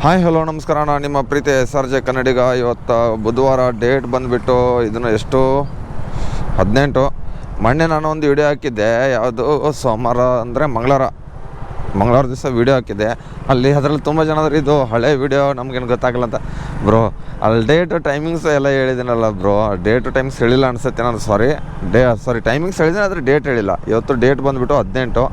Hi hello ನಮಸ್ಕಾರ, ನಾನು ನಿಮ್ಮ ಪ್ರೀತಿ SRJ ಕನ್ನಡಿಗ. ಇವತ್ತು ಬುಧವಾರ, ಡೇಟ್ ಬಂದುಬಿಟ್ಟು ಇದನ್ನು ಎಷ್ಟು 18. ಮೊನ್ನೆ ನಾನು ಒಂದು ವಿಡಿಯೋ ಹಾಕಿದ್ದೆ, ಯಾವುದು ಸೋಮವಾರ ಅಂದರೆ ಮಂಗಳವಾರ ದಿವಸ ವೀಡಿಯೋ ಹಾಕಿದ್ದೆ. ಅದರಲ್ಲಿ ತುಂಬ ಜನ ಆದರೆ ಇದು ಹಳೆ ವೀಡಿಯೋ ನಮಗೇನು ಗೊತ್ತಾಗಲ್ಲ ಅಂತ. ಬ್ರೋ ಅಲ್ಲಿ ಡೇಟು ಟೈಮಿಂಗ್ಸ್ ಎಲ್ಲ ಹೇಳಿದ್ದೀನಲ್ಲ ಬ್ರೋ, ಡೇಟು ಟೈಮಿಂಗ್ಸ್ ಹೇಳಿಲ್ಲ ಅನಿಸುತ್ತೆ. ನಾನು ಸಾರಿ ಟೈಮಿಂಗ್ಸ್ ಹೇಳಿದ್ದೀನಿ, ಆದರೆ ಡೇಟ್ ಹೇಳಿಲ್ಲ. ಇವತ್ತು ಡೇಟ್ ಬಂದುಬಿಟ್ಟು 18.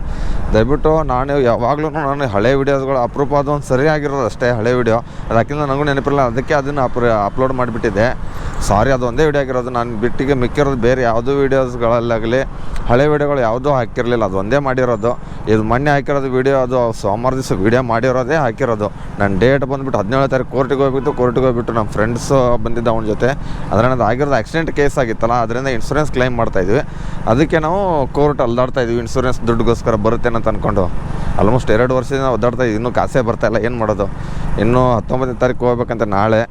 ದಯವಿಟ್ಟು ನಾನು ಯಾವಾಗಲೂ ನಾನು ಹಳೆ ವೀಡಿಯೋಸ್ಗಳು ಅಪರೂಪ ಅದು ಒಂದು ಸರಿಯಾಗಿರೋದು ಅಷ್ಟೇ ಹಳೆ ವೀಡಿಯೋ. ಅದು ಯಾಕೆಂದ್ರೆ ನನಗೂ ನೆನಪಿಲ್ಲ, ಅದಕ್ಕೆ ಅದನ್ನು ಅಪ್ಲೋಡ್ ಮಾಡಿಬಿಟ್ಟಿದ್ದೆ. ಸಾರಿ, ಅದು ಒಂದೇ ವೀಡಿಯೋ ಆಗಿರೋದು. ನಾನು ಬಿಟ್ಟಿಗೆ ಮಿಕ್ಕಿರೋದು ಬೇರೆ ಯಾವುದೂ ವೀಡಿಯೋಸ್ಗಳಲ್ಲಾಗಲಿ ಹಳೆ ವೀಡಿಯೋಗಳು ಯಾವುದೂ ಹಾಕಿರಲಿಲ್ಲ, ಅದು ಒಂದೇ ಮಾಡಿರೋದು. ಇದು ಮೊನ್ನೆ ಹಾಕಿರೋದು ವೀಡಿಯೋ, ಅದು ಸೋಮವಾರ ದಿವಸ ವೀಡಿಯೋ ಮಾಡಿರೋದೇ ಹಾಕಿರೋದು. ನನ್ನ ಡೇಟ್ ಬಂದುಬಿಟ್ಟು 17ನೇ ತಾರೀಕು ಕೋರ್ಟಿಗೆ ಹೋಗ್ಬಿಟ್ಟು ನಮ್ಮ ಫ್ರೆಂಡ್ಸು ಬಂದಿದ್ದ ಅವನ ಜೊತೆ. ಅದರ ಆಗಿರೋದು ಆಕ್ಸಿಡೆಂಟ್ ಕೇಸ್ ಆಗಿತ್ತಲ್ಲ, ಅದರಿಂದ ಇನ್ಶೂರೆನ್ಸ್ ಕ್ಲೈಮ್ ಮಾಡ್ತಾಯಿದ್ವಿ. ಅದಕ್ಕೆ ನಾವು ಕೋರ್ಟ್ ಅಲ್ದಾಡ್ತಾಯಿದ್ವಿ, ಇನ್ಶೂರೆನ್ಸ್ ದುಡ್ಡುಗೋಸ್ಕರ ಬರುತ್ತೇನಂತ ಅಂದ್ಕೊಂಡು. ಆಲ್ಮೋಸ್ಟ್ 2 ವರ್ಷದಿಂದ ಒದ್ದಾಡ್ತಾಯಿದ್ವಿ, ಇನ್ನೂ ಕಾಸೇ ಬರ್ತಾಯಿಲ್ಲ. ಏನು ಮಾಡೋದು? ಇನ್ನೂ 19ನೇ ತಾರೀಕು ಹೋಗ್ಬೇಕಂತ ನಾಳೆ.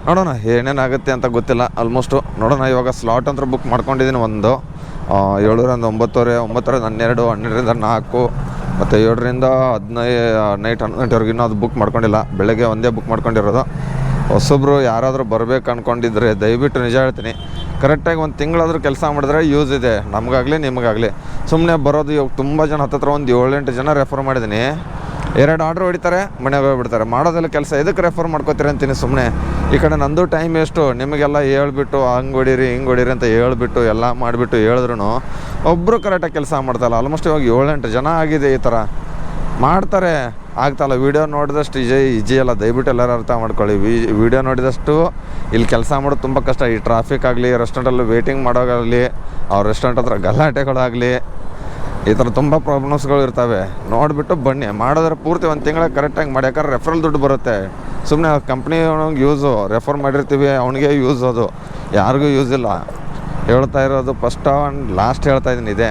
ನೋಡೋಣ ಏನೇನಾಗುತ್ತೆ ಅಂತ ಗೊತ್ತಿಲ್ಲ. ಆಲ್ಮೋಸ್ಟು ನೋಡೋಣ. ಇವಾಗ ಸ್ಲಾಟ್ ಅಂತ ಬುಕ್ ಮಾಡ್ಕೊಂಡಿದ್ದೀನಿ. ಒಂದು 7ರಿಂದ 9:30, 12, 12ರಿಂದ 4, ಮತ್ತು 7ರಿಂದ 15 ನೈಟ್ 11 ಇನ್ನೂ ಅದು ಬುಕ್ ಮಾಡ್ಕೊಂಡಿಲ್ಲ. ಬೆಳಗ್ಗೆ ಒಂದೇ ಬುಕ್ ಮಾಡ್ಕೊಂಡಿರೋದು. ಹೊಸಬ್ರು ಯಾರಾದರೂ ಬರಬೇಕು ಅಂದ್ಕೊಂಡಿದ್ರೆ ದಯವಿಟ್ಟು ನಿಜ ಹೇಳ್ತೀನಿ, ಕರೆಕ್ಟಾಗಿ ಒಂದು ತಿಂಗಳಾದರೂ ಕೆಲಸ ಮಾಡಿದ್ರೆ ಯೂಸ್ ಇದೆ, ನಮಗಾಗಲಿ ನಿಮಗಾಗಲಿ. ಸುಮ್ಮನೆ ಬರೋದು ಇವಾಗ ತುಂಬ ಜನ ಹತ್ತತ್ರ ಒಂದು 7-8 ಜನ ರೆಫರ್ ಮಾಡಿದ್ದೀನಿ. 2 ಆರ್ಡ್ರ್ ಹೊಡಿತಾರೆ, ಮನೆಗೆ ಹೋಗ್ಬಿಡ್ತಾರೆ. ಮಾಡೋದೆಲ್ಲ ಕೆಲಸ ಇದಕ್ಕೆ ರೆಫರ್ ಮಾಡ್ಕೋತೀರಿ ಅಂತೀನಿ ಸುಮ್ಮನೆ. ಈ ಕಡೆ ನಂದು ಟೈಮ್ ಎಷ್ಟು, ನಿಮಗೆಲ್ಲ ಹೇಳ್ಬಿಟ್ಟು ಹಂಗೆ ಹೊಡೀರಿ ಹಿಂಗೆ ಹೊಡೀರಿ ಅಂತ ಹೇಳ್ಬಿಟ್ಟು ಎಲ್ಲ ಮಾಡಿಬಿಟ್ಟು ಹೇಳಿದ್ರು ಒಬ್ಬರು ಕರೆಕ್ಟಾಗಿ ಕೆಲಸ ಮಾಡ್ತಾಯಿಲ್ಲ. ಆಲ್ಮೋಸ್ಟ್ ಇವಾಗ 7-8 ಜನ ಆಗಿದೆ ಈ ಥರ ಮಾಡ್ತಾರೆ. ಆಗ್ತಾಯಿಲ್ಲ. ವೀಡಿಯೋ ನೋಡಿದಷ್ಟು ಈಜಿ ಅಲ್ಲ, ದಯವಿಟ್ಟು ಎಲ್ಲರೂ ಅರ್ಥ ಮಾಡ್ಕೊಳ್ಳಿ. ವೀಡಿಯೋ ನೋಡಿದಷ್ಟು ಇಲ್ಲಿ ಕೆಲಸ ಮಾಡೋದು ತುಂಬ ಕಷ್ಟ. ಈ ಟ್ರಾಫಿಕ್ ಆಗಲಿ, ರೆಸ್ಟೋರೆಂಟಲ್ಲಿ ವೇಟಿಂಗ್ ಮಾಡೋಗಾಗಲಿ, ಅವ್ರ ರೆಸ್ಟೋರೆಂಟ್ ಹತ್ರ ಗಲಾಟೆಗಳಾಗಲಿ, ಈ ಥರ ತುಂಬ ಪ್ರಾಬ್ಲಮ್ಸ್ಗಳು ಇರ್ತವೆ. ನೋಡಿಬಿಟ್ಟು ಬನ್ನಿ. ಮಾಡಿದ್ರೆ ಪೂರ್ತಿ ಒಂದು ತಿಂಗಳ ಕರೆಕ್ಟಾಗಿ ಮಾಡಿ. ಯಾಕಂದ್ರೆ ರೆಫರಲ್ ದುಡ್ಡು ಬರುತ್ತೆ. ಸುಮ್ಮನೆ ಕಂಪ್ನಿ ಅವ್ನಿಗೆ ಯೂಸು, ರೆಫರ್ ಮಾಡಿರ್ತೀವಿ ಅವನಿಗೆ ಯೂಸ್, ಅದು ಯಾರಿಗೂ ಯೂಸ್ ಇಲ್ಲ. ಹೇಳ್ತಾ ಇರೋದು ಫಸ್ಟ್ ಆ್ಯಂಡ್ ಲಾಸ್ಟ್ ಹೇಳ್ತಾ ಇದ್ದೀನಿ, ಇದೆ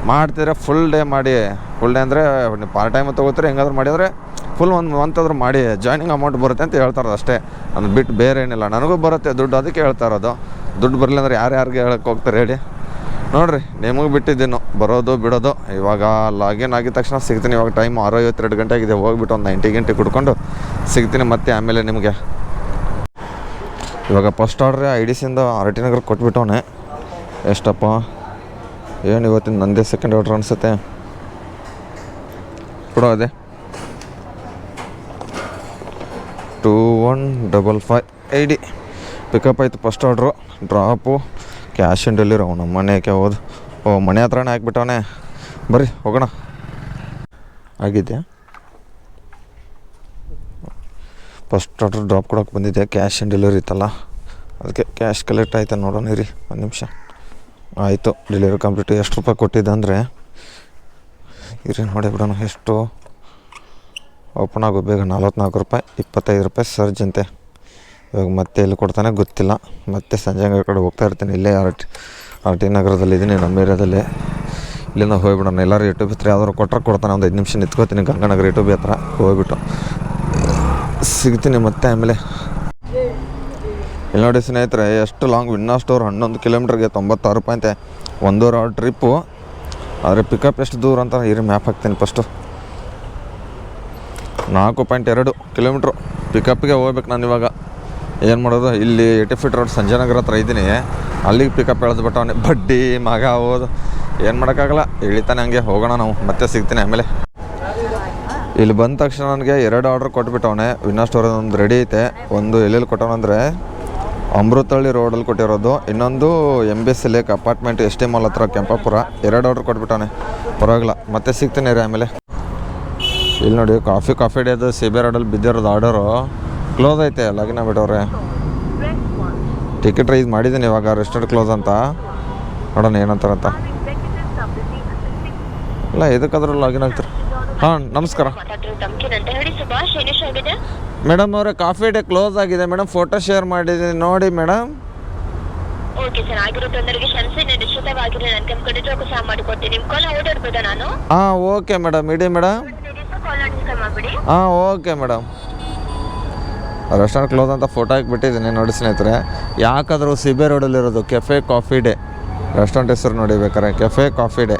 ಮಾಡ್ತಿದ್ರೆ ಫುಲ್ ಡೇ ಮಾಡಿ. ಫುಲ್ ಡೇ ಅಂದರೆ ನೀವು ಪಾರ್ಟ್ ಟೈಮ್ ತೊಗೋತೀರಿ, ಹೆಂಗಾದ್ರೂ ಮಾಡಿದರೆ ಫುಲ್ ಒಂದು ಮಂತಾದ್ರೂ ಮಾಡಿ ಜಾಯ್ನಿಂಗ್ ಅಮೌಂಟ್ ಬರುತ್ತೆ ಅಂತ ಹೇಳ್ತಾ ಇರೋದು ಅಷ್ಟೇ. ಅದು ಬಿಟ್ಟು ಬೇರೆ ಏನಿಲ್ಲ. ನನಗೂ ಬರುತ್ತೆ ದುಡ್ಡು, ಅದಕ್ಕೆ ಹೇಳ್ತಾ ಇರೋದು. ದುಡ್ಡು ಬರಲಿಲ್ಲ ಅಂದರೆ ಯಾರ್ಯಾರಿಗೆ ಹೇಳಕ್ಕೆ ಹೋಗ್ತಾರೆ ಹೇಳಿ? ನೋಡಿರಿ, ನಿಮಗೆ ಬಿಟ್ಟಿದ್ದೀನು ಬರೋದು ಬಿಡೋದು. ಇವಾಗ ಲಾಗಿನ್ ಆಗಿದ ತಕ್ಷಣ ಸಿಗ್ತೀನಿ. ಇವಾಗ ಟೈಮ್ 6:52 ಗಂಟೆ ಆಗಿದೆ. ಹೋಗ್ಬಿಟ್ಟು ಒಂದು 90 ಗಂಟೆ ಕುಡ್ಕೊಂಡು ಸಿಗ್ತೀನಿ ಮತ್ತೆ ಆಮೇಲೆ ನಿಮಗೆ. ಇವಾಗ ಫಸ್ಟ್ ಆರ್ಡ್ರೆ IDCಯಿಂದ RT ನಗರ ಕೊಟ್ಬಿಟ್ಟವನೆ. ಎಷ್ಟಪ್ಪ ಏನು ಇವತ್ತಿನ ನಂದೇ ಸೆಕೆಂಡ್ ಆರ್ಡ್ರ್ ಅನಿಸುತ್ತೆ. ಕೊಡೋ ಅದೇ 2155 ID ಪಿಕಪ್ ಆಯಿತು. First order, drop, cash on delivery. ನಮ್ಮ ಮನೆಗೆ ಹೋದು ಮನೆ ಹತ್ರನೇ ಹಾಕ್ಬಿಟ್ಟವನೇ. ಬರ್ರಿ ಹೋಗೋಣ. ಆಗಿದೆಯಾ? ಫಸ್ಟ್ ಆರ್ಡ್ರ್ ಡ್ರಾಪ್ ಕೊಡೋಕೆ ಬಂದಿದ್ದೆ. ಕ್ಯಾಶ್ ಆನ್ ಡೆಲಿವರಿ ಇತ್ತಲ್ಲ, ಅದಕ್ಕೆ ಕ್ಯಾಶ್ ಕಲೆಕ್ಟ್ ಆಯ್ತಾ ನೋಡೋಣ ಇರಿ ಒಂದು ನಿಮಿಷ. ಆಯಿತು, ಡೆಲಿವರಿ ಕಂಪ್ಲೀಟ್. ಎಷ್ಟು ರೂಪಾಯಿ ಕೊಟ್ಟಿದ್ದೆ ಅಂದರೆ ಇರಿ ನೋಡಿ ಬಿಡೋಣ. ಎಷ್ಟು ಓಪನ್ ಆಗೋ ಬೇಗ 44 ರೂಪಾಯಿ, 25 ರೂಪಾಯಿ ಸರ್ಜ್ ಅಂತೆ. ಇವಾಗ ಮತ್ತೆ ಎಲ್ಲಿ ಕೊಡ್ತಾನೆ ಗೊತ್ತಿಲ್ಲ. ಮತ್ತೆ ಸಂಜೆ ಕಡೆ ಹೋಗ್ತಾ ಇರ್ತೀನಿ. ಇಲ್ಲೇ RT ನಗರದಲ್ಲಿದ್ದೀನಿ, ನಮ್ಮ ಏರಿಯಾದಲ್ಲಿ. ಇಲ್ಲಿಂದ ಹೋಗ್ಬಿಡೋಣ. ಎಲ್ಲರೂ ಯೂಟ್ಯೂಬ್ ಹತ್ರ ಯಾವ್ದಾದ್ರು ಕೊಟ್ಟರೆ ಕೊಡ್ತಾನೆ. ಒಂದು 5 ನಿಮಿಷ ನಿಂತ್ಕೋತೀನಿ ಗಂಗಾನಗರ ಯೂಟ್ಯೂಬ್ ಹತ್ರ. ಹೋಗ್ಬಿಟ್ಟು ಸಿಗ್ತೀನಿ ಮತ್ತೆ ಆಮೇಲೆ. ಇಲ್ಲಿ ನೋಡಿ ಸ್ನೇಹಿತರೆ, ಎಷ್ಟು ಲಾಂಗ್ ವಿನ್ನಾ ಸ್ಟೋರ್ 11 ಕಿಲೋಮೀಟ್ರಿಗೆ 96 ರೂಪಾಯಿ ಅಂತೆ. 1 ಅವರ್ ಟ್ರಿಪ್ಪು. ಆದರೆ ಪಿಕಪ್ ಎಷ್ಟು ದೂರ ಅಂತ ಇರಿ ಮ್ಯಾಪ್ ಹಾಕ್ತೀನಿ ಫಸ್ಟು. 4.2 ಕಿಲೋಮೀಟ್ರು ಪಿಕಪ್ಗೆ ಹೋಗ್ಬೇಕು ನಾನು. ಇವಾಗ ಏನು ಮಾಡೋದು? ಇಲ್ಲಿ 80 ಫೀಟ್ ರೋಡ್ ಸಂಜಯನಗರ ಹತ್ರ ಇದ್ದೀನಿ. ಅಲ್ಲಿಗೆ ಪಿಕಪ್ ಎಳೆದ್ಬಿಟ್ಟು ಅವನೇ ಬಡ್ಡಿ ಮಗ ಹೋದು. ಏನು ಮಾಡೋಕ್ಕಾಗಲ್ಲ, ಇಳಿತಾನೆ ಹಂಗೆ. ಹೋಗೋಣ ನಾವು, ಮತ್ತೆ ಸಿಗ್ತೀನಿ ಆಮೇಲೆ. ಇಲ್ಲಿ ಬಂದ ತಕ್ಷಣ ನನಗೆ 2 ಆರ್ಡ್ರ್ ಕೊಟ್ಬಿಟ್ಟವನೆ. ವಿನ್ನಾ ಸ್ಟೋರ್ ಒಂದು ರೆಡಿ ಐತೆ. ಒಂದು ಎಲ್ಲೆಲ್ಲಿ ಕೊಟ್ಟವನಂದರೆ ಅಮೃತಹಳ್ಳಿ ರೋಡಲ್ಲಿ ಕೊಟ್ಟಿರೋದು, ಇನ್ನೊಂದು MBS lake apartment ST mall ಹತ್ರ ಕೆಂಪಾಪುರ. 2 ಆರ್ಡ್ರ್ ಕೊಟ್ಬಿಟ್ಟವನೆ. ಪರವಾಗಿಲ್ಲ, ಮತ್ತೆ ಸಿಗ್ತೀನಿ ರೀ ಆಮೇಲೆ. ಇಲ್ಲಿ ನೋಡಿ ಕಾಫಿ ಡೇದು CB ರೋಡಲ್ಲಿ ಬಿದ್ದಿರೋದು ಆರ್ಡರು ಕ್ಲೋಸ್ ಐತೆ, ಲಾಗಿನ್ ಆಗ್ಬಿಟ್ಟವ್ರೆ. ಟಿಕೆಟ್ ರೈಸ್ ಮಾಡಿದ್ದೀನಿ ಇವಾಗ, ರೆಸ್ಟೋರೆಂಟ್ ಕ್ಲೋಸ್ ಅಂತ. ನೋಡೋಣ ಏನಂತಾರಂತ. ಇಲ್ಲ ಇದಕ್ಕಾದ್ರೂ ಲಾಗಿನ್ ಆಗ್ತಾರೆ. ಹಾಂ ನಮಸ್ಕಾರ ಮೇಡಮ್ ಅವರೇ, ಕಾಫಿ ಡೇ ಕ್ಲೋಸ್ ಆಗಿದೆ ಮೇಡಮ್. ಫೋಟೋ ಶೇರ್ ಮಾಡಿದ್ದೀನಿ ನೋಡಿ ಮೇಡಮ್. ಹಾಂ ಓಕೆ ಮೇಡಮ್, ಇಡಿ ಮೇಡಮ್. ಹಾಂ ಓಕೆ ಮೇಡಮ್. ರೆಸ್ಟೋರೆಂಟ್ ಕ್ಲೋಸ್ ಅಂತ ಫೋಟೋ ಹಾಕಿಬಿಟ್ಟಿದ್ದೀನಿ ನೋಡಿ ಸ್ನೇಹಿತರೆ. ಯಾಕಾದರೂ CB ರೋಡಲ್ಲಿರೋದು ಕೆಫೆ ಕಾಫಿ ಡೇ ರೆಸ್ಟೋರೆಂಟ್ ಹೆಸರು ನೋಡಿ ಬೇಕಾರೆ, ಕೆಫೆ ಕಾಫಿ ಡೇ.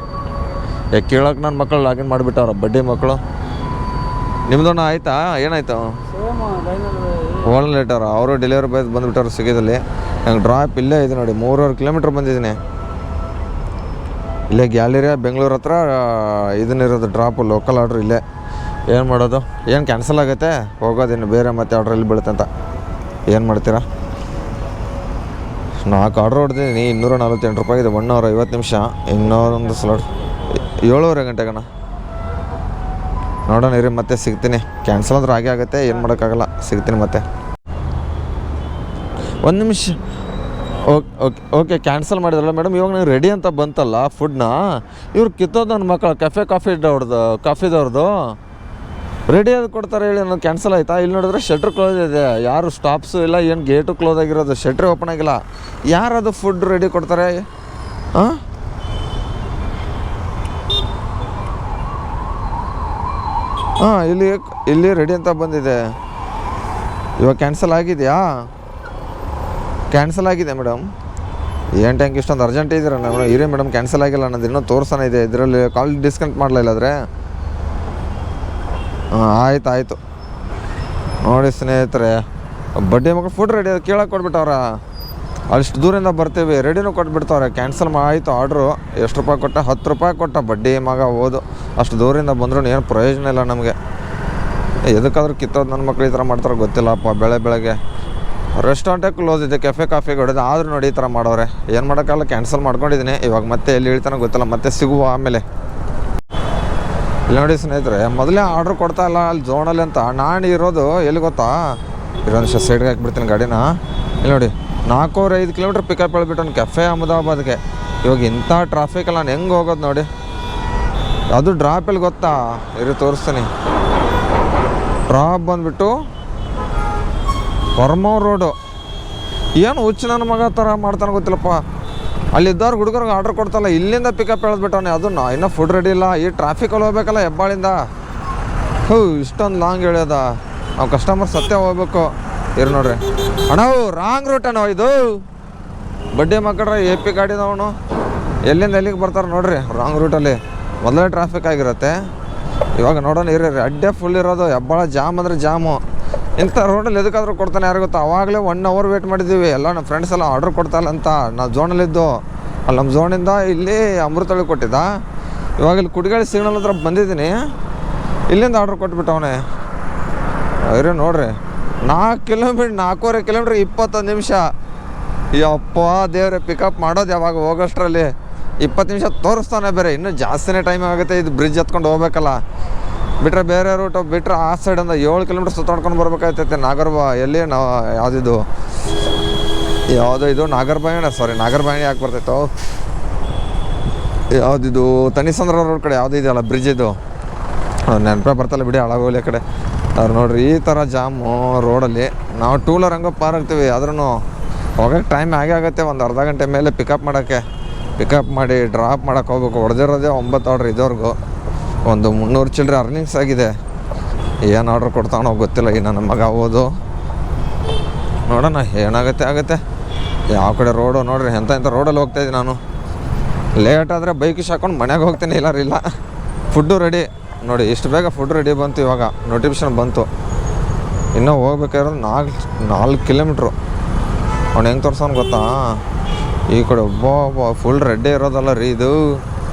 ಕೇಳೋಕೆ ನನ್ನ ಮಕ್ಕಳು ಲಾಗಿನ್ ಮಾಡಿಬಿಟ್ಟವ್ರ, ಬಡ್ಡಿ ಮಕ್ಕಳು. ನಿಮ್ದೊಂದು ಆಯಿತಾ? ಏನಾಯ್ತು? ಗೋಲ್ಡನ್ ಲೆಟರ್ ಅವರು ಡೆಲಿವರಿ ಬಾಯ್ ಬಂದುಬಿಟ್ಟವ್ರು ಸಿಗೋದಲ್ಲಿ. ನಂಗೆ ಡ್ರಾಪ್ ಇಲ್ಲೇ ಇದೆ ನೋಡಿ, 3.5 ಕಿಲೋಮೀಟ್ರ್ ಬಂದಿದ್ದೀನಿ. ಇಲ್ಲೇ ಗ್ಯಾಲರಿಯಾ ಬೆಂಗಳೂರು ಹತ್ರ ಇದನ್ನಿರೋದು ಡ್ರಾಪು, ಲೋಕಲ್ ಆರ್ಡ್ರ್ ಇಲ್ಲೇ. ಏನು ಮಾಡೋದು, ಏನು ಕ್ಯಾನ್ಸಲ್ ಆಗುತ್ತೆ, ಹೋಗೋದಿನ್ನು ಬೇರೆ ಮತ್ತೆ ಆರ್ಡ್ರಲ್ಲಿ ಬೀಳುತ್ತೆ ಅಂತ. ಏನು ಮಾಡ್ತೀರಾ? 4 ಆರ್ಡ್ರ್ ಹೊಡೆದಿದ್ದೀನಿ, 248 ರೂಪಾಯಿ ಇದೆ, 1 ಅವರ್ 50 ನಿಮಿಷ. ಇನ್ನೊಂದು ಸ್ಲಾಟ್ 7:30 ಗಂಟೆಗಣ. ನೋಡೋಣ ಇರಿ, ಮತ್ತೆ ಸಿಗ್ತೀನಿ. ಕ್ಯಾನ್ಸಲ್ ಅಂದ್ರೆ ಹಾಗೆ ಆಗುತ್ತೆ, ಏನು ಮಾಡೋಕ್ಕಾಗಲ್ಲ. ಸಿಗ್ತೀನಿ ಮತ್ತೆ 1 ನಿಮಿಷ. ಓಕೆ ಕ್ಯಾನ್ಸಲ್ ಮಾಡಿದ್ರಲ್ಲ ಮೇಡಮ್. ಇವಾಗ ನಂಗೆ ರೆಡಿ ಅಂತ ಬಂತಲ್ಲ ಫುಡ್ನ, ಇವ್ರು ಕಿತ್ತೋದು ನನ್ನ ಮಕ್ಕಳು ಕಾಫಿದವ್ರದ್ದು ರೆಡಿ ಅದು ಕೊಡ್ತಾರೆ ಹೇಳಿ. ನಾನು ಕ್ಯಾನ್ಸಲ್ ಆಯಿತಾ? ಇಲ್ಲಿ ನೋಡಿದ್ರೆ ಶಟ್ರ್ ಕ್ಲೋಸ್ ಇದೆ, ಯಾರು ಸ್ಟಾಪ್ಸು ಇಲ್ಲ, ಏನು ಗೇಟು ಕ್ಲೋಸ್ ಆಗಿರೋದು, ಶಟ್ರೇ ಓಪನ್ ಆಗಿಲ್ಲ. ಯಾರದು ಫುಡ್ ರೆಡಿ ಕೊಡ್ತಾರೆ? ಹಾಂ, ಇಲ್ಲಿ ರೆಡಿ ಅಂತ ಬಂದಿದೆ. ಇವಾಗ ಕ್ಯಾನ್ಸಲ್ ಆಗಿದೆಯಾ? ಕ್ಯಾನ್ಸಲ್ ಆಗಿದೆ ಮೇಡಮ್. ಏನು ಟ್ಯಾಂಕ್ ಇಷ್ಟೊಂದು ಅರ್ಜೆಂಟ್ ಇದ್ದೀರಾ ಮೇಡಮ್? ಇರಿ ಮೇಡಮ್, ಕ್ಯಾನ್ಸಲ್ ಆಗಿಲ್ಲ, ನನ್ನದು ಇನ್ನೂ ತೋರ್ಸೋಣ ಇದೆ ಇದರಲ್ಲಿ. ಕಾಲ್ ಡಿಸ್ಕನೆಕ್ಟ್ ಮಾಡಲ್ಲ ಇಲ್ಲಾದರೆ. ಆಯಿತು ನೋಡಿ ಸ್ನೇಹಿತರೆ, ಬಡ್ಡಿ ಮಕ್ಕಳು ಫುಡ್ ರೆಡಿ ಕೇಳಕ್ಕೆ ಕೊಟ್ಬಿಟ್ಟವ್ರ. ಅಷ್ಟು ದೂರಿಂದ ಬರ್ತೀವಿ, ರೆಡಿನೂ ಕೊಟ್ಬಿಡ್ತವ್ರೆ. ಕ್ಯಾನ್ಸಲ್ ಆಯಿತು ಆರ್ಡ್ರು. ಎಷ್ಟು ರೂಪಾಯಿ ಕೊಟ್ಟ? 10 ರೂಪಾಯಿ ಕೊಟ್ಟ. ಬಡ್ಡಿ ಮಗ ಓದು. ಅಷ್ಟು ದೂರಿಂದ ಬಂದರೂ ಏನು ಪ್ರಯೋಜನ ಇಲ್ಲ ನಮಗೆ. ಎದಕ್ಕಾದ್ರೂ ಕಿತ್ತೋದು ನನ್ನ ಮಕ್ಳು ಈ ಥರ ಮಾಡ್ತಾರೆ ಗೊತ್ತಿಲ್ಲಪ್ಪ. ಬೆಳಗ್ಗೆ ರೆಸ್ಟೋರೆಂಟೇ ಕ್ಲೋಸ್ ಇದೆ, ಕಾಫಿಗೆ ಹೊಡೆದು, ಆದರೂ ನೋಡಿ ಈ ಥರ ಮಾಡೋರೆ. ಏನು ಮಾಡೋಕ್ಕಲ್ಲ, ಕ್ಯಾನ್ಸಲ್ ಮಾಡ್ಕೊಂಡಿದ್ದೀನಿ. ಇವಾಗ ಮತ್ತೆ ಎಲ್ಲಿ ಹೇಳ್ತಾನೋ ಗೊತ್ತಿಲ್ಲ, ಮತ್ತೆ ಸಿಗುವ ಆಮೇಲೆ. ಇಲ್ಲಿ ನೋಡಿ ಸ್ನೇಹಿತರೆ, ಮೊದಲೇ ಆರ್ಡ್ರ್ ಕೊಡ್ತಾ ಇಲ್ಲ ಅಲ್ಲಿ ಝೋನಲ್ಲಿ ಅಂತ. ನಾನು ಇರೋದು ಎಲ್ಲಿ ಗೊತ್ತಾ? ಇರೋದು ಸೈಡ್ಗೆ ಹಾಕ್ಬಿಡ್ತೀನಿ ಗಾಡಿನ. ಇಲ್ಲಿ ನೋಡಿ, 4.5 ಕಿಲೋಮೀಟ್ರ್ ಪಿಕಪ್ ಹೇಳ್ಬಿಟ್ಟು ಕೆಫೆ ಅಹಮದಾಬಾದ್ಗೆ. ಇವಾಗ ಇಂಥ ಟ್ರಾಫಿಕಲ್ಲಿ ನಾನು ಹೆಂಗೆ ಹೋಗೋದು ನೋಡಿ. ಅದು ಡ್ರಾಪ್ ಎಲ್ಲಿ ಗೊತ್ತಾ? ಇರಿ ತೋರಿಸ್ತೀನಿ. ಡ್ರಾಪ್ ಬಂದುಬಿಟ್ಟು ಹೊರಮೂರು ರೋಡು. ಏನು ಹುಚ್ಚು ನನ್ನ ಮಗ ಥರ ಮಾಡ್ತಾನೆ ಗೊತ್ತಿಲ್ಲಪ್ಪ. ಅಲ್ಲಿದ್ದವ್ರು ಹುಡುಗರಿಗೆ ಆರ್ಡ್ರ್ ಕೊಡ್ತಲ್ಲ, ಇಲ್ಲಿಂದ ಪಿಕಪ್ ಹೇಳ್ಬಿಟ್ಟವನೆ. ಅದನ್ನು ಇನ್ನೂ ಫುಡ್ ರೆಡಿ ಇಲ್ಲ. ಈ ಟ್ರಾಫಿಕಲ್ಲಿ ಹೋಗ್ಬೇಕಲ್ಲ ಹೆಬ್ಬಾಳಿಂದ. ಇಷ್ಟೊಂದು ಲಾಂಗ್ ಹೇಳ್ಯದ. ನಾವು ಕಸ್ಟಮರ್ ಸತ್ಯ ಹೋಗ್ಬೇಕು. ಇರು ನೋಡ್ರಿ ಅಣ್ಣ, ರಾಂಗ್ ರೂಟ್ ಅಣ್ಣ ಇದು. ಬಡ್ಡಿ ಮಕ್ಕಳ್ರ AP ಗಾಡಿದವನು ಎಲ್ಲಿಂದ ಎಲ್ಲಿಗೆ ಬರ್ತಾರೆ ನೋಡ್ರಿ. ರಾಂಗ್ ರೂಟಲ್ಲಿ ಮೊದಲೇ ಟ್ರಾಫಿಕ್ ಆಗಿರುತ್ತೆ. ಇವಾಗ ನೋಡೋಣ ಇರಿ, ಅಡ್ಡೆ ಫುಲ್ ಇರೋದು. ಹೆಬ್ಬಾಳ ಜಾಮ್ ಅಂದರೆ ಜಾಮು. ಇಂಥ ರೋಡಲ್ಲಿ ಎದಕ್ಕಾದ್ರೂ ಕೊಡ್ತಾನೆ ಯಾರು ಗೊತ್ತಾ? ಅವಾಗಲೇ 1 ಅವರ್ ವೇಟ್ ಮಾಡಿದ್ದೀವಿ ಎಲ್ಲ ನಮ್ಮ ಫ್ರೆಂಡ್ಸ್ ಎಲ್ಲ. ಆರ್ಡ್ರ್ ಕೊಡ್ತಾಯಿಲ್ಲ ಅಂತ ನಾವು ಝೋನಲ್ಲಿದ್ದು. ಅಲ್ಲಿ ನಮ್ಮ ಝೋನಿಂದ ಇಲ್ಲಿ ಅಮೃತಳ್ಳಿ ಕೊಟ್ಟಿದ್ದ. ಇವಾಗ ಇಲ್ಲಿ ಕುಡ್ಗಾಳಿ ಸಿಗ್ನಲ್ ಹತ್ರ ಬಂದಿದ್ದೀನಿ. ಇಲ್ಲಿಂದ ಆರ್ಡ್ರ್ ಕೊಟ್ಬಿಟ್ಟವನೇ. ಇರಿ ನೋಡ್ರಿ, 4.5 ಕಿಲೋಮೀಟ್ರ್ 21 ನಿಮಿಷ. ಯಪ್ಪ ದೇವ್ರೆ, ಪಿಕಪ್ ಮಾಡೋದು ಯಾವಾಗ? ಹೋಗೋಷ್ಟರಲ್ಲಿ 20 ನಿಮಿಷ ತೋರಿಸ್ತಾನೆ. ಬೇರೆ ಇನ್ನೂ ಜಾಸ್ತಿನೇ ಟೈಮ್ ಆಗುತ್ತೆ. ಇದು ಬ್ರಿಡ್ಜ್ ಹತ್ಕೊಂಡು ಹೋಗ್ಬೇಕಲ್ಲ. ಬಿಟ್ಟರೆ ಬೇರೆ ರೂಟು ಬಿಟ್ಟರೆ ಆ ಸೈಡಿಂದ 7 ಕಿಲೋಮೀಟ್ರ್ ಸುತ್ತಾಡ್ಕೊಂಡು ಬರ್ಬೇಕಾಗ್ತೈತೆ. ಎಲ್ಲಿ ನಾವು ಯಾವುದೋ ನಾಗರಬಾಯಿಣಿ ಯಾಕೆ ಬರ್ತೈತೋ? ಯಾವುದಿದು ತನಿಸಂದ್ರ ರೋಡ್ ಕಡೆ ಯಾವುದೋ ಇದೆಯಲ್ಲ ಬ್ರಿಡ್ಜ್, ಇದು ನೆನಪೇ ಬರ್ತಲ್ಲ ಬಿಡಿ, ಹಾಳಾಗೋಲಿ ಆ ಕಡೆ. ಅವ್ರು ನೋಡ್ರಿ ಈ ಥರ ಜಾಮು ರೋಡಲ್ಲಿ. ನಾವು 2 ವೀಲರ್ ಹಂಗೆ ಪಾರ್ ಆಗ್ತೀವಿ, ಆದ್ರೂ ಹೋಗೋಕ್ಕೆ ಟೈಮ್ ಆಗುತ್ತೆ. ಒಂದು ಅರ್ಧ ಗಂಟೆ ಮೇಲೆ ಪಿಕಪ್ ಮಾಡಿ ಡ್ರಾಪ್ ಮಾಡೋಕ್ಕೆ ಹೋಗ್ಬೇಕು. ಹೊಡೆದಿರೋದೇ 9 ಆರ್ಡ್ರ್ ಇದ್ದವ್ರಿಗೂ. ಒಂದು 300 ಚಿಲ್ಲರೆ ಅರ್ನಿಂಗ್ಸ್ ಆಗಿದೆ. ಏನು ಆರ್ಡ್ರ್ ಕೊಡ್ತಾನೋ ಗೊತ್ತಿಲ್ಲ. ಈ ನನ್ನ ಮಗ ಓದು ನೋಡೋಣ ಏನಾಗುತ್ತೆ. ಯಾವ ಕಡೆ ರೋಡು ನೋಡ್ರಿ, ಎಂಥ ರೋಡಲ್ಲಿ ಹೋಗ್ತಾಯಿದ್ದೀನಿ ನಾನು. ಲೇಟ್ ಆದರೆ ಬೈಕ್ ಹಾಕೊಂಡು ಮನೆಗೆ ಹೋಗ್ತೀನಿ, ಇಲ್ಲ. ಫುಡ್ಡು ರೆಡಿ ನೋಡಿ, ಇಷ್ಟು ಬೇಗ ಫುಡ್ ರೆಡಿ ಬಂತು. ಇವಾಗ ನೋಟಿಫಿಕೇಷನ್ ಬಂತು. ಇನ್ನೂ ಹೋಗ್ಬೇಕಾಗಿರೋದು 4 ಕಿಲೋಮೀಟ್ರು. ಅವ್ನು ಹೆಂಗೆ ತೋರ್ಸೋನು ಗೊತ್ತಾ? ಈ ಕಡೆ ಒಬ್ಬ ಫುಲ್ ರೆಡ್ಡೇ ಇರೋದಲ್ಲ ರೀ ಇದು.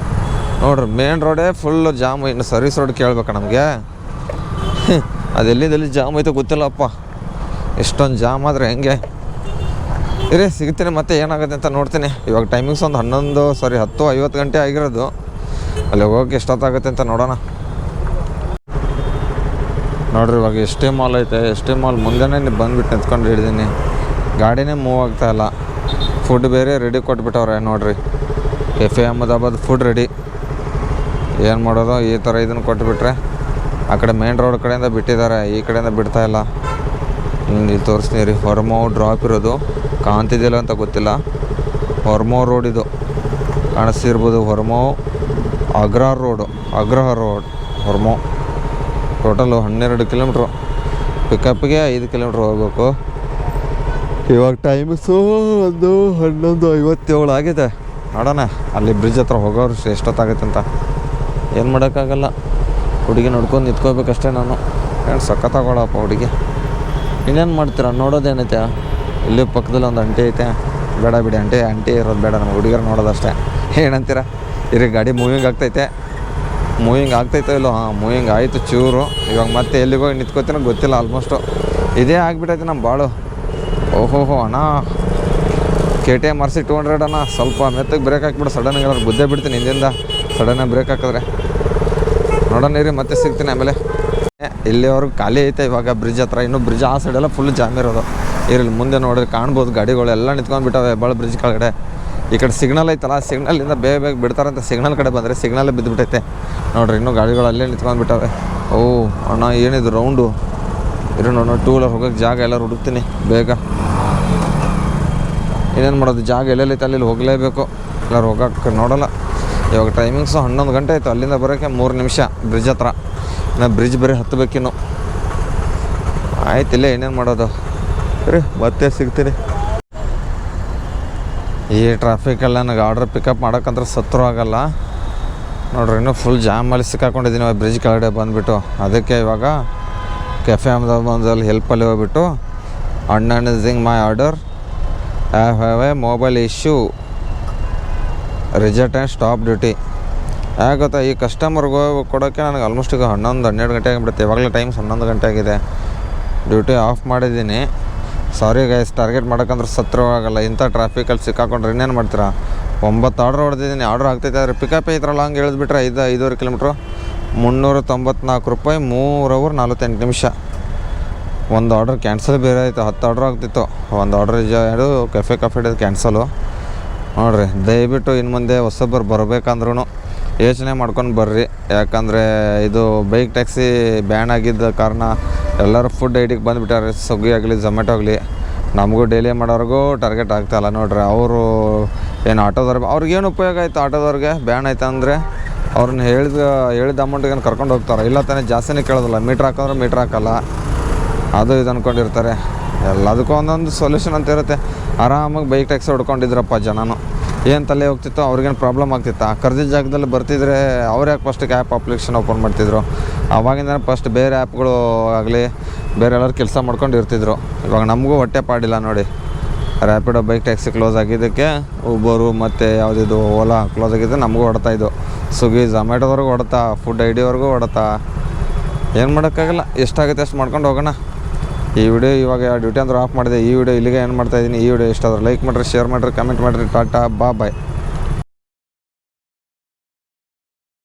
ನೋಡ್ರಿ, ಮೇನ್ ರೋಡೇ ಫುಲ್ಲು ಜಾಮು. ಇನ್ನು ಸರ್ವಿಸ್ ರೋಡ್ ಕೇಳ್ಬೇಕಾ ನಮಗೆ? ಅದೆಲ್ಲಿ ಜಾಮ್ ಐತೆ ಗೊತ್ತಿಲ್ಲಪ್ಪ. ಇಷ್ಟೊಂದು ಜಾಮ್ ಆದರೆ ಹೆಂಗೆ? ಇರೇ ಸಿಗ್ತೀನಿ ಮತ್ತೆ ಏನಾಗುತ್ತೆ ಅಂತ ನೋಡ್ತೀನಿ. ಇವಾಗ ಟೈಮಿಂಗ್ಸ್ ಒಂದು 10:50 ಗಂಟೆ ಆಗಿರೋದು. ಅಲ್ಲಿ ಹೋಗೋಕೆ ಎಷ್ಟೊತ್ತಾಗುತ್ತೆ ಅಂತ ನೋಡೋಣ. ನೋಡ್ರಿ, ಇವಾಗ ಎಷ್ಟೇ ಮಾಲ್ ಐತೆ. ಎಷ್ಟೇ ಮಾಲ್ ಮುಂದೆನೇ ಬಂದುಬಿಟ್ಟು ನಿಂತ್ಕೊಂಡು ಹಿಡಿದೀನಿ. ಗಾಡಿನೇ ಮೂವ್ ಆಗ್ತಾಯಿಲ್ಲ. ಫುಡ್ ಬೇರೆ ರೆಡಿ ಕೊಟ್ಬಿಟ್ಟವ್ರೆ ನೋಡ್ರಿ. Cafe Ahmedabad food ready. ಏನು ಮಾಡೋದು? ಈ ಥರ ಇದನ್ನು ಕೊಟ್ಬಿಟ್ರೆ ಆ ಕಡೆ ಮೇನ್ ರೋಡ್ ಕಡೆಯಿಂದ ಬಿಟ್ಟಿದ್ದಾರೆ, ಈ ಕಡೆಯಿಂದ ಬಿಡ್ತಾಯಿಲ್ಲ. ಇಲ್ಲಿ ತೋರಿಸ್ತೀನಿ ರೀ, ಹೊರಮೋವ್ ಡ್ರಾಪ್ ಇರೋದು ಕಾಣ್ತಿದ್ದಿಲ್ಲ ಅಂತ ಗೊತ್ತಿಲ್ಲ. ಹೊರಮೋವ್ ರೋಡ್ ಇದು ಕಾಣಿಸ್ತಿರ್ಬೋದು. Horamavu Agrahara road Horamavu. Total 12 kilometre. ಪಿಕಪ್ಗೆ 5 ಕಿಲೋಮೀಟ್ರ್ ಹೋಗ್ಬೇಕು. ಇವಾಗ ಟೈಮಿಂಗ್ಸು ಒಂದು 11:57 ಆಗಿದೆ. ನೋಡೋಣ ಅಲ್ಲಿ ಬ್ರಿಡ್ಜ್ ಹತ್ರ ಹೋಗೋರು ಎಷ್ಟೊತ್ತಾಗುತ್ತೆ ಅಂತ. ಏನು ಮಾಡೋಕ್ಕಾಗಲ್ಲ, ಹುಡುಗಿ ನೋಡ್ಕೊಂಡು ನಿಂತ್ಕೋಬೇಕಷ್ಟೇ ನಾನು. ಏನು ಸಖತ್ತಾಗೋಳಪ್ಪ ಹುಡುಗಿ. ಇನ್ನೇನು ಮಾಡ್ತೀರಾ, ನೋಡೋದೇನೈತೆ. ಇಲ್ಲಿ ಪಕ್ಕದಲ್ಲಿ ಒಂದು ಅಂಟಿ ಐತೆ, ಬೇಡ ಬಿಡಿ ಅಂಟಿ ಇರೋದು ಬೇಡ, ನಮ್ಮ ಹುಡುಗರು ನೋಡೋದಷ್ಟೇ. ಏನಂತೀರ? ಇರಿ ಗಾಡಿ ಮೂವಿಂಗ್ ಆಗ್ತೈತೋ ಇಲ್ಲೋ? ಹಾಂ, ಮೂವಿಂಗ್ ಆಯಿತು ಚೂರು. ಇವಾಗ ಮತ್ತೆ ಎಲ್ಲಿಗೋ ನಿಂತ್ಕೋತೀನೋ ಗೊತ್ತಿಲ್ಲ. ಆಲ್ಮೋಸ್ಟು ಇದೇ ಆಗಿಬಿಟ್ಟೈತೆ ನಮ್ಮ ಬಾಳು. ಓಹೋ ಅಣ್ಣ, KTM RC 200 ಅಣ್ಣ. ಸ್ವಲ್ಪ ಮೆತ್ತಗೆ ಬ್ರೇಕ್ ಹಾಕ್ಬಿಡು, ಸಡನ್ನಾಗಿ ಎಲ್ಲರೂ ಗುದ್ದೇ ಬಿಡ್ತೀನಿ ಹಿಂದಿಂದ. ಸಡನ್ನಾಗಿ ಬ್ರೇಕ್ ಹಾಕಿದ್ರೆ ನೋಡೋಣ ಇರಿ, ಮತ್ತೆ ಸಿಗ್ತೀನಿ ಆಮೇಲೆ. ಇಲ್ಲಿವರೆಗೂ ಖಾಲಿ ಐತೆ ಇವಾಗ ಬ್ರಿಡ್ಜ್ ಹತ್ರ. ಇನ್ನೂ ಬ್ರಿಡ್ಜ್ ಆ ಸೈಡೆಲ್ಲ ಫುಲ್ ಜಾಮ್ ಇರೋದು. ಇರಲ್ಲಿ ಮುಂದೆ ನೋಡಿದ್ರೆ ಕಾಣ್ಬೋದು ಗಡಿಗಳೆಲ್ಲ ನಿಂತ್ಕೊಂಡ್ಬಿಟ್ಟವೆ ಭಾಳ ಬ್ರಿಡ್ಜ್ ಕೆಳಗಡೆ. ಈ ಕಡೆ ಸಿಗ್ನಲ್ ಐತಲ್ಲ, ಸಿಗ್ನಲಿಂದ ಬೇಗ ಬಿಡ್ತಾರಂತ. ಸಿಗ್ನಲ್ ಕಡೆ ಬಂದರೆ ಸಿಗ್ನಲ್ಲೇ ಬಿದ್ದುಬಿಟ್ಟೈತೆ ನೋಡಿರಿ. ಇನ್ನೂ ಗಾಡಿಗಳು ಅಲ್ಲೇ ನಿಂತ್ಕೊಂಡ್ಬಿಟ್ಟವೆ. ಓ ಅಣ್ಣ, ಏನಿದು ರೌಂಡು? ಇರೋ ನೋಡೋಣ, 2 ವೀಲರ್ ಹೋಗೋಕ್ಕೆ ಜಾಗ ಎಲ್ಲರೂ ಹುಡುಕ್ತೀನಿ ಬೇಗ. ಏನೇನು ಮಾಡೋದು, ಜಾಗ ಎಲ್ಲೆಲ್ಲೈತೆ ಅಲ್ಲಿ ಹೋಗಲೇಬೇಕು. ಎಲ್ಲರೂ ಹೋಗೋಕ್ಕೆ ನೋಡೋಲ್ಲ. ಇವಾಗ ಟೈಮಿಂಗ್ಸು 11 ಗಂಟೆ ಆಯಿತು. ಅಲ್ಲಿಂದ ಬರೋಕ್ಕೆ 3 ನಿಮಿಷ ಬ್ರಿಡ್ಜ್ ಹತ್ರ. ಇನ್ನು ಬ್ರಿಡ್ಜ್ ಬರೀ ಹತ್ತಬೇಕಿನ್ನು. ಆಯ್ತಿಲ್ಲ, ಏನೇನು ಮಾಡೋದು ರೀ, ಮತ್ತೆ ಸಿಗ್ತೀನಿ. ಈ ಟ್ರಾಫಿಕಲ್ಲಿ ನನಗೆ ಆರ್ಡ್ರ್ ಪಿಕಪ್ ಮಾಡೋಕ್ಕಂದ್ರೆ ಸತ್ರು ಆಗಲ್ಲ ನೋಡ್ರಿ. ಇನ್ನೂ ಫುಲ್ ಜಾಮಲ್ಲಿ ಸಿಕ್ಕಾಕೊಂಡಿದ್ದೀನಿ ಬ್ರಿಡ್ಜ್ ಕೆಳಗಡೆ ಬಂದುಬಿಟ್ಟು. ಅದಕ್ಕೆ ಇವಾಗ ಕೆಫೆ ಅಹಮದಾಬಾದಲ್ಲಿ ಹೆಲ್ಪಲ್ಲಿ ಹೋಗ್ಬಿಟ್ಟು, unannouncing my order, I have a mobile issue, reject and stop duty. ಯಾಕೆ ಗೊತ್ತಾ, ಈ ಕಸ್ಟಮರ್ಗೆ ಕೊಡೋಕ್ಕೆ ನನಗೆ ಆಲ್ಮೋಸ್ಟ್ ಈಗ 11-12 ಗಂಟೆ ಆಗಿಬಿಡುತ್ತೆ. ಇವಾಗಲೇ ಟೈಮ್ಸ್ 11 ಗಂಟೆ ಆಗಿದೆ. ಡ್ಯೂಟಿ ಆಫ್ ಮಾಡಿದ್ದೀನಿ. ಸಾರಿ ಗೈಸ್, ಟಾರ್ಗೆಟ್ ಮಾಡೋಕ್ಕಂದ್ರೆ ಸತ್ರು ಆಗಲ್ಲ. ಇಂಥ ಟ್ರಾಫಿಕಲ್ಲಿ ಸಿಕ್ಕಾಕೊಂಡ್ರೆ ಇನ್ನೇನು ಮಾಡ್ತೀರಾ? 9 ಆರ್ಡ್ರ್ ಹೊಡೆದಿದ್ದೀನಿ. ಆರ್ಡ್ರ್ ಆಗ್ತೈತೆ, ಆದರೆ ಪಿಕಪ್ ಐತ್ರಲ್ಲ, ಹಂಗೆ ಹೇಳಿದ್ಬಿಟ್ರೆ 5.5 ಕಿಲೋಮೀಟ್ರು, 394 ರೂಪಾಯಿ, 3 ಅವರ್ 48 ನಿಮಿಷ. ಒಂದು ಆರ್ಡ್ರ್ ಕ್ಯಾನ್ಸಲ್ ಬೇರೆ ಆಯಿತು. 10 ಆರ್ಡ್ರ್ ಆಗ್ತಿತ್ತು. ಒಂದು ಆರ್ಡ್ರ್ ಇದು ಕೆಫೆ ಹಿಡಿದು ಕ್ಯಾನ್ಸಲು ನೋಡಿರಿ. ದಯವಿಟ್ಟು ಇನ್ನು ಮುಂದೆ ಹೊಸೊಬ್ಬರು ಬರಬೇಕಂದ್ರೂ ಯೋಚನೆ ಮಾಡ್ಕೊಂಡು ಬರ್ರಿ. ಯಾಕಂದರೆ ಇದು ಬೈಕ್ ಟ್ಯಾಕ್ಸಿ ಬ್ಯಾನ್ ಆಗಿದ್ದ ಕಾರಣ ಎಲ್ಲರೂ ಫುಡ್ ಐಟಿಗೆ ಬಂದುಬಿಟ್ಟಾರೆ. ಸ್ವಿಗ್ಗಿ ಆಗಲಿ ಝೊಮ್ಯಾಟೊ ಆಗಲಿ. ನಮಗೂ ಡೈಲಿ ಮಾಡೋರಿಗೂ ಟಾರ್ಗೆಟ್ ಆಗ್ತಾಯಿಲ್ಲ ನೋಡ್ರಿ. ಅವರು ಏನು ಆಟೋದವ್ರು, ಅವ್ರಿಗೇನು ಉಪಯೋಗ ಆಯಿತು? ಆಟೋದವ್ರಿಗೆ ಬ್ಯಾನ್ ಆಯ್ತು ಅಂದರೆ ಅವ್ರನ್ನ ಹೇಳಿದ ಅಮೌಂಟಿಗೆ ಕರ್ಕೊಂಡು ಹೋಗ್ತಾರೆ. ಇಲ್ಲ ತಾನೇ, ಜಾಸ್ತಿನೇ ಕೇಳೋದಿಲ್ಲ. ಮೀಟ್ರ್ ಹಾಕೋದ್ರೆ ಮೀಟ್ರ್ ಹಾಕೋಲ್ಲ, ಅದು ಇದು ಅಂದ್ಕೊಂಡಿರ್ತಾರೆ. ಎಲ್ಲದಕ್ಕೂ ಒಂದೊಂದು ಸೊಲ್ಯೂಷನ್ ಅಂತ ಇರುತ್ತೆ. ಆರಾಮಾಗಿ ಬೈಕ್ ಟ್ಯಾಕ್ಸಿ ಹೊಡ್ಕೊಂಡಿದ್ರಪ್ಪ ಜನನು. ಏನು ತಲೆ ಹೋಗ್ತಿತ್ತು, ಅವ್ರಿಗೇನು ಪ್ರಾಬ್ಲಮ್ ಆಗ್ತಿತ್ತು? ಕರ್ದಿದ್ದ ಜಾಗದಲ್ಲಿ ಬರ್ತಿದ್ರೆ ಅವ್ರು ಯಾಕೆ ಫಸ್ಟಿಗೆ ಆ್ಯಪ್ ಅಪ್ಲಿಕೇಶನ್ ಓಪನ್ ಮಾಡ್ತಿದ್ರು? ಆವಾಗಿಂದ ಫಸ್ಟ್ ಬೇರೆ ಆ್ಯಪ್ಗಳು ಆಗಲಿ ಬೇರೆ ಎಲ್ಲರೂ ಕೆಲಸ ಮಾಡ್ಕೊಂಡು ಇರ್ತಿದ್ರು. ಇವಾಗ ನಮಗೂ ಹೊಟ್ಟೆ ಪಾಡಿಲ್ಲ ನೋಡಿ. ರ್ಯಾಪಿಡೋ ಬೈಕ್ ಟ್ಯಾಕ್ಸಿ ಕ್ಲೋಸ್ ಆಗಿದ್ದಕ್ಕೆ ಊಬರು ಮತ್ತು ಯಾವುದಿದು ಓಲಾ ಕ್ಲೋಸ್ ಆಗಿದ್ದು ನಮಗೂ ಹೊಡ್ತಾಯಿದ್ದು. ಸ್ವಿಗ್ಗಿ ಝೊಮ್ಯಾಟೋದವ್ರಿಗೂ ಹೊಡ್ತಾ, ಫುಡ್ ಐಡಿಯವ್ರಿಗೂ ಹೊಡ್ತಾ. ಏನು ಮಾಡೋಕ್ಕಾಗಲ್ಲ, ಎಷ್ಟಾಗುತ್ತೆ ಅಷ್ಟು ಮಾಡ್ಕೊಂಡು ಹೋಗೋಣ. ಈ ವಿಡಿಯೋ ಇವಾಗ ಡ್ಯೂಟಿ ಅಂದ್ರೆ ಆಫ್ ಮಾಡಿದೆ. ಈ ವಿಡಿಯೋ ಇಲ್ಲಿಗೆ ಏನು ಮಾಡ್ತಾಯಿದ್ದೀನಿ. ಈ ವಿಡಿಯೋ ಇಷ್ಟ ಆದ್ರೆ ಲೈಕ್ ಮಾಡಿರಿ, ಶೇರ್ ಮಾಡಿರಿ, ಕಮೆಂಟ್ ಮಾಡಿರಿ. ಟಾಟಾ, ಬಾಯ್.